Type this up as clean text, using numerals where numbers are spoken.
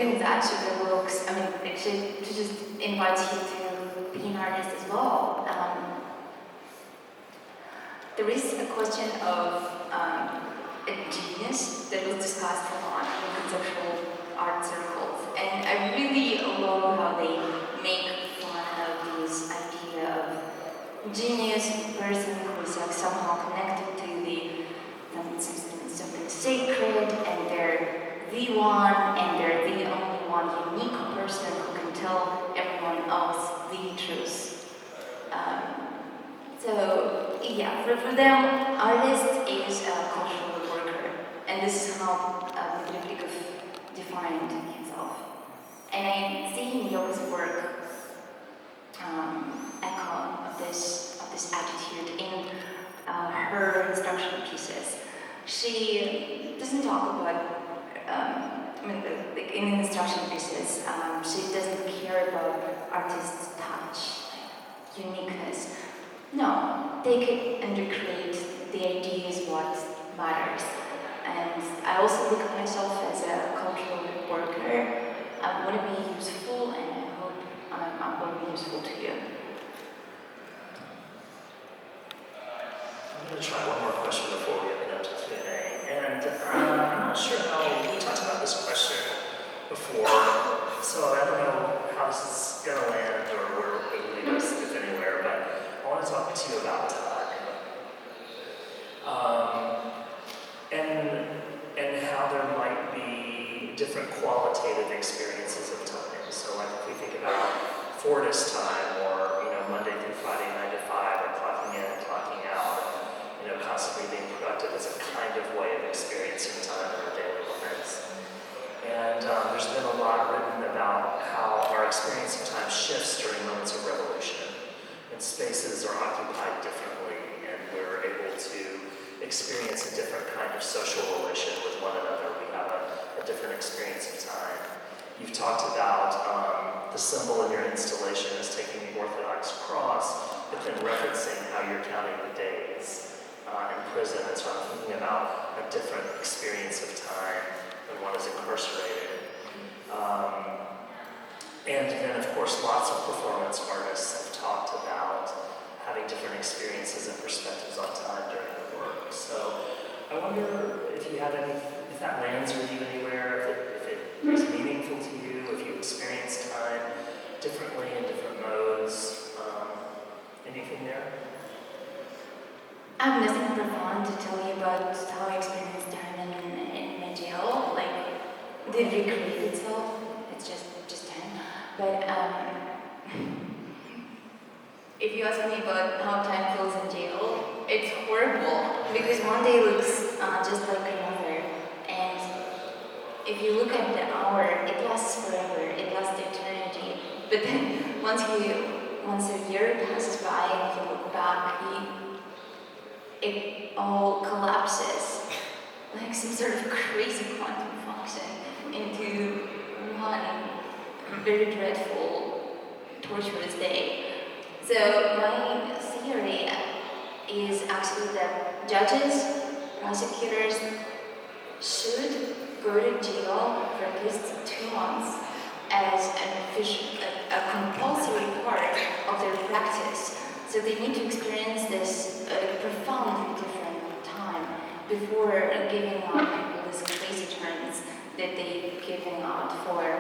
That she looks, I mean, she just invites you to be an artist as well. There is a question of a genius that was discussed a lot in conceptual art circles, and I really love how they make fun of this idea of genius person who is like somehow connected to the something sacred, and they're the one, and they're the only one unique person who can tell everyone else the truth. So yeah, for them, artist is a cultural worker, and this is how Blum defined himself. And I see in Yoga's work echo of this attitude in her instructional pieces. She doesn't talk about in instruction pieces, she doesn't care about artist's touch, like uniqueness. No, take it and recreate. The idea is what matters. And I also look at myself as a cultural worker. I want to be useful, and I hope I'm going to be useful to you. I'm going to try one more question before we open up to Q&A. And I'm not sure how we talked about this question before, so I don't know how this is going to land or where it will lead us, if anywhere, but I want to talk to you about time. And how there might be different qualitative experiences of time. So like if we think about Fordist time, or Monday through Friday, 9 to 5, or clocking in and clocking out, constantly being productive as a kind of way of experiencing time in our daily lives. And there's been a lot written about how our experience of time shifts during moments of revolution, and spaces are occupied differently, and we're able to experience a different kind of social relation with one another. We have a different experience of time. You've talked about the symbol in your installation as taking the Orthodox cross, but then referencing how you're counting the days in prison, and so I'm thinking about a different experience of time when one is incarcerated. And then, of course, lots of performance artists have talked about having different experiences and perspectives on time during the work. So I wonder if you have if that lands with you anywhere, if it is meaningful to you, if you experience time differently in different modes. Anything there? I have nothing profound to tell you about how I experienced time in my jail. Like, did it recreate itself? It's just time. But if you ask me about how time feels in jail, it's horrible, because one day looks just like another. And if you look at the hour, it lasts forever. It lasts eternity. But then once a year passes by and you look back, it all collapses like some sort of crazy quantum function into one very dreadful, torturous day. So my theory is actually that judges, prosecutors should go to jail for at least 2 months as a compulsory part of their practice. So they need to experience this profoundly different time before giving out people these crazy terms that they've given out for